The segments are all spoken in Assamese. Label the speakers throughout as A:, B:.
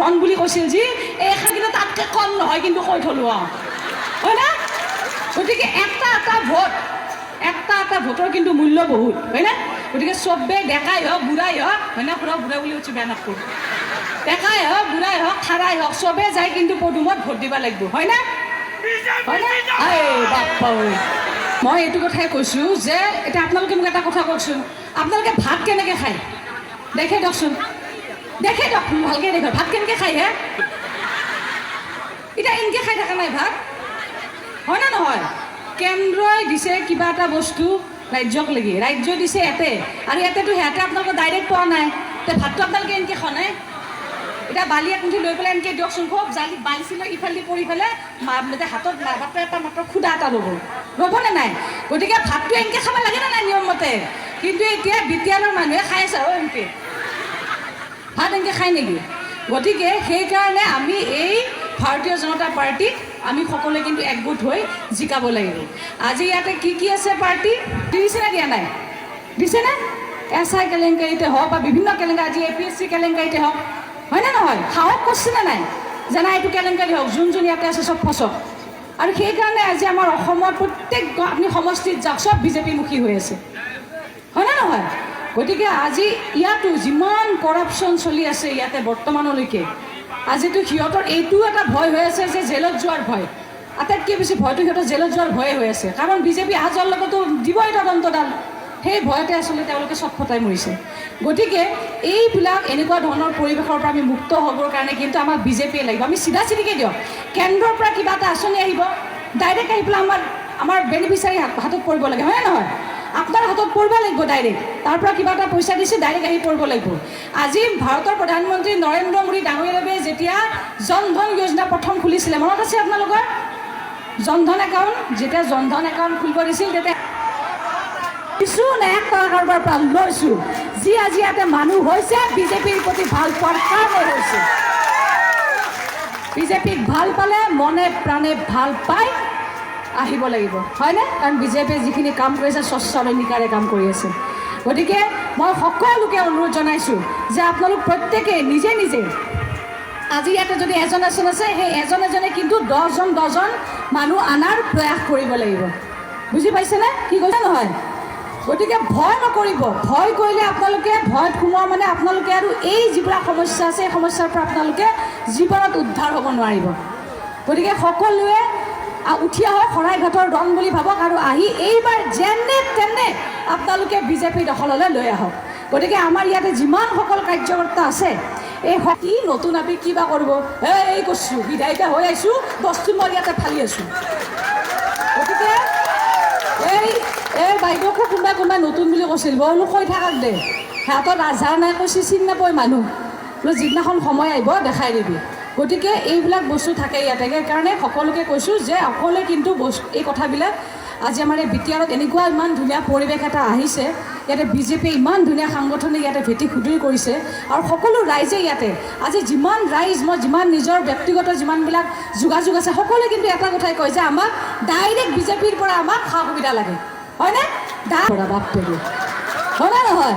A: ৰং বুলি কৈছিল যি এইখন কিন্তু তাতকৈ কম নহয় কিন্তু কৈ থলোঁ হয় না। গতিকে এটা ভোটৰ কিন্তু মূল্য বহুত হয় না। গতিকে চবেই ডেকাই হওক বুঢ়াই হওক হয় না, বুঢ়া বুলি উঠি বেয়া নকৰোঁ, ডেকাই হওক বুঢ়াই হওক খাৰাই হওক চবেই যাই কিন্তু পদুমত ভোট দিব লাগিব হয় না। মই এইটো কথাই কৈছোঁ যে এতিয়া আপোনালোকে মোক এটা কথা কওকচোন, আপোনালোকে ভাত কেনেকৈ খায় দেখে দিয়কচোন, দেখে দিয়ক ভালকৈ দেখক ভাত কেনেকৈ খায় হে। এতিয়া এনেকৈ খাই থকা নাই ভাত হয় না নহয়। কেন্দ্ৰই দিছে কিবা এটা বস্তু ৰাজ্যক লাগি, ৰাজ্য দিছে ইয়াতে আৰু ইয়াতেতো সিহঁতে আপোনালোকে ডাইৰেক্ট পোৱা নাই, তে ভাতটো আপোনালোকে এনেকৈ খনাই। এতিয়া বালি একুঠি লৈ পেলাই এনেকৈ দিয়কচোন, খুব জালি বালিছিল ইফালে পৰি পেলাই হাতত ভাতটো এটা মাত্ৰ খুদা এটা ল'বনে নাই। গতিকে ভাতটো এনেকৈ খাব লাগে নে নাই নিয়মমতে। কিন্তু এতিয়া বিটিয়াৰৰ মানুহে খাই আছে আৰু এনেকৈ ভাত এনেকৈ খায় নেকি। গতিকে সেইকাৰণে আমি এই ভাৰতীয় জনতা পাৰ্টিক আমি সকলোৱে কিন্তু একগোট হৈ জিকাব লাগিব। আজি ইয়াতে কি আছে পাৰ্টি দিছে নে দিয়া নাই, দিছেনে SI কেলেংকাৰীতে হওক বা বিভিন্ন কেলেংকাৰী, আজি APSC কেলেংকাৰীতে হওক হয় নে নহয়, সাহস কৰিছেনে নাই জানা এইটো কেলেংকাৰী হওক, যোন ইয়াতে আছে চব ফচক। আৰু সেইকাৰণে আজি আমাৰ অসমৰ প্ৰত্যেক আপুনি সমষ্টিত যাওক চব বিজেপিমুখী হৈ আছে হয় নে নহয়। গতিকে আজি ইয়াতো যিমান কৰাপশ্যন চলি আছে ইয়াতে বৰ্তমানলৈকে, আজিতো সিহঁতৰ এইটো এটা ভয় হৈ আছে যে জেলত যোৱাৰ ভয়, আটাইতকৈ বেছি ভয়টো সিহঁতৰ জেলত যোৱাৰ ভয়ে হৈ আছে। কাৰণ বিজেপি অহা যোৱাৰ লগতো দিবই তদন্তডাল, সেই ভয়তে আচলতে তেওঁলোকে চব ফটাই মৰিছে। গতিকে এইবিলাক এনেকুৱা ধৰণৰ পৰিৱেশৰ পৰা আমি মুক্ত হ'বৰ কাৰণে কিন্তু আমাক বিজেপিয়ে লাগিব। আমি চিধাচিধিকৈ দিয়ক, কেন্দ্ৰৰ পৰা কিবা এটা আঁচনি আহিব ডাইৰেক্ট আহি পেলাই আমাৰ বেনিফিচিয়াৰী হাতত পৰিব লাগে হয় নে নহয়। আপোনাৰ হাতত পৰিব লাগিব ডাইৰেক্ট, তাৰ পৰা কিবা এটা পইচা দিছে ডাইৰেক্ট আহি পৰিব লাগিব। আজি ভাৰতৰ প্ৰধানমন্ত্ৰী নৰেন্দ্ৰ মোদী ডাঙৰীয়াদেৱে যেতিয়া জনধন যোজনা প্ৰথম খুলিছিলে মনত আছে আপোনালোকৰ, জনধন একাউণ্ট যেতিয়া জনধন একাউণ্ট খুলিব দিছিল তেতিয়া কিছু এক টকা কাৰোবাৰ পৰা লৈছোঁ, যি আজি ইয়াতে মানুহ হৈছে বিজেপিৰ প্ৰতি ভাল পোৱাৰ কাৰণে হৈছে। বিজেপিক ভাল পালে মনে প্ৰাণে ভাল পাই আহিব লাগিব হয়নে, কাৰণ বিজেপিয়ে যিখিনি কাম কৰিছে স্বচ্ছ নিকাৰে কাম কৰি আছে। গতিকে মই সকলোকে অনুৰোধ জনাইছোঁ যে আপোনালোক প্ৰত্যেকে নিজে নিজে আজি ইয়াতে যদি এজন আছে সেই এজনে কিন্তু 10জন মানুহ অনাৰ প্ৰয়াস কৰিব লাগিব, বুজি পাইছেনে কি কৈছে নহয়। গতিকে ভয় নকৰিব, ভয় কৰিলে আপোনালোকে ভয়ত সোমোৱা মানে আপোনালোকে আৰু এই যিবিলাক সমস্যা আছে এই সমস্যাৰ পৰা আপোনালোকে জীৱনত উদ্ধাৰ হ'ব নোৱাৰিব। গতিকে সকলোৱে উঠি আহক, শৰাইঘাটৰ ডন বুলি ভাবক আৰু আহি এইবাৰ যেনে তেনে আপোনালোকে বিজেপি দখললৈ লৈ আহক। গতিকে আমাৰ ইয়াতে যিমানসকল কাৰ্যকৰ্তা আছে এই কি নতুন আমি কিবা কৰিব এই কৈছোঁ বিধায়িকা হৈ আহিছোঁ বস্তু মই ইয়াতে ফালি আছোঁ। গতিকে এই বাইদেউকো কোনোবাই নতুন বুলি কৈছিল, বোলো কৈ থাকক দে সিহঁতৰ ৰাজহাৰ নাই কৈছে চিনি নাপায় মানুহ, বোলো যিদিনাখন সময় আহিব দেখাই দিবি। গতিকে এইবিলাক বস্তু থাকে ইয়াতে, সেইকাৰণে সকলোকে কৈছোঁ যে অকলে কিন্তু এই কথাবিলাক আজি আমাৰ এই বিটিয়াৰত এনেকুৱা ইমান ধুনীয়া পৰিৱেশ এটা আহিছে, ইয়াতে বিজেপিয়ে ইমান ধুনীয়া সাংগঠনিক ইয়াতে ভেটি খুদুৰি কৰিছে আৰু সকলো ৰাইজে ইয়াতে আজি যিমান ৰাইজ মই যিমান নিজৰ ব্যক্তিগত যিমানবিলাক যোগাযোগ আছে সকলোৱে কিন্তু এটা কথাই কয় যে আমাক ডাইৰেক্ট বিজেপিৰ পৰা আমাক সা সুবিধা লাগে হয়নে, বাপটো হয় নে নহয়।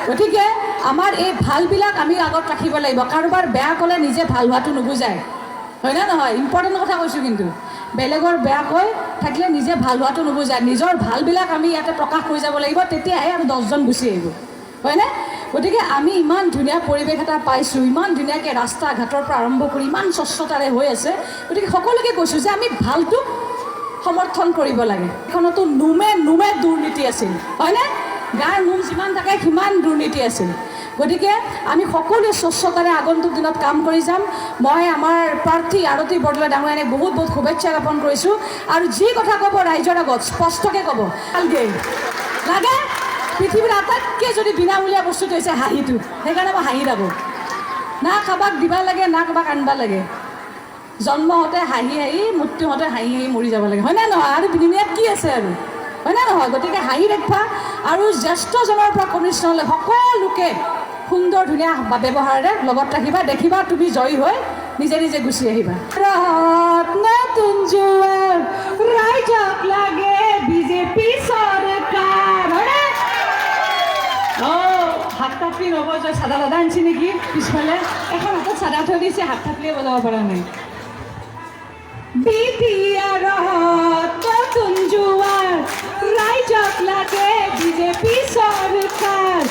A: গতিকে আমাৰ এই ভালবিলাক আমি আগত ৰাখিব লাগিব, কাৰোবাৰ বেয়া ক'লে নিজে ভাল হোৱাটো নুবুজায় হয় নে নহয়, ইম্পৰ্টেণ্ট কথা কৈছোঁ। কিন্তু বেলেগৰ বেয়া কৈ থাকিলে নিজে ভাল হোৱাটো নুবুজায়, নিজৰ ভালবিলাক আমি ইয়াতে প্ৰকাশ কৰি যাব লাগিব, তেতিয়াহে আৰু 10জন গুচি আহিব হয়নে। গতিকে আমি ইমান ধুনীয়া পৰিৱেশ এটা পাইছোঁ, ইমান ধুনীয়াকৈ ৰাস্তা ঘাটৰ পৰা আৰম্ভ কৰি ইমান স্বচ্ছতাৰে হৈ আছে। গতিকে সকলোকে কৈছোঁ যে আমি ভালটো সমৰ্থন কৰিব লাগে। এইখনতো নোমে দুৰ্নীতি আছিল হয়নে, গাৰ নোম যিমান থাকে সিমান দুৰ্নীতি আছিল। গতিকে আমি সকলোৱে স্বচ্ছতাৰে আগন্তুক দিনত কাম কৰি যাম। মই আমাৰ প্ৰাৰ্থী আৰতী বৰদলৈ ডাঙৰীয়াক বহুত শুভেচ্ছা জ্ঞাপন কৰিছোঁ আৰু যি কথা ক'ব ৰাইজৰ আগত স্পষ্টকৈ ক'ব লাগে। পৃথিৱীৰ আটাইতকৈ যদি বিনামূলীয়া বস্তুটো হৈছে হাঁহিটো, সেইকাৰণে মই হাঁহি থাকোঁ, না কাৰোবাক দিব লাগে না কাৰোবাক আনিব লাগে, জন্ম হওঁতে হাঁহি মৃত্যু হওঁতে হাঁহি মৰি যাব লাগে হয়নে নহয়, আৰু দুনিয়াত কি আছে আৰু হয়নে নহয়। গতিকে হাঁহি ৰাখিবা আৰু জ্যেষ্ঠজনৰ পৰা কনিষ্ঠলৈ সকলোকে সুন্দৰ ধুনীয়া ব্যৱহাৰেৰে লগত ৰাখিবা, দেখিবা তুমি জয়ী হৈ নিজে নিজে গুচি আহিবা। ৰাইজক লাগে বিজেপি চৰকাৰ থাপলি নবজয় চাদা দাদা আনিছে নেকি পিছফালে এখন হাতত চাদা থৈ দিছে হাত থাপলিয়ে বজাব পৰা নাই BTR নতুন জোৱাৰ ৰাইজক লাগে বিজেপি চৰকাৰ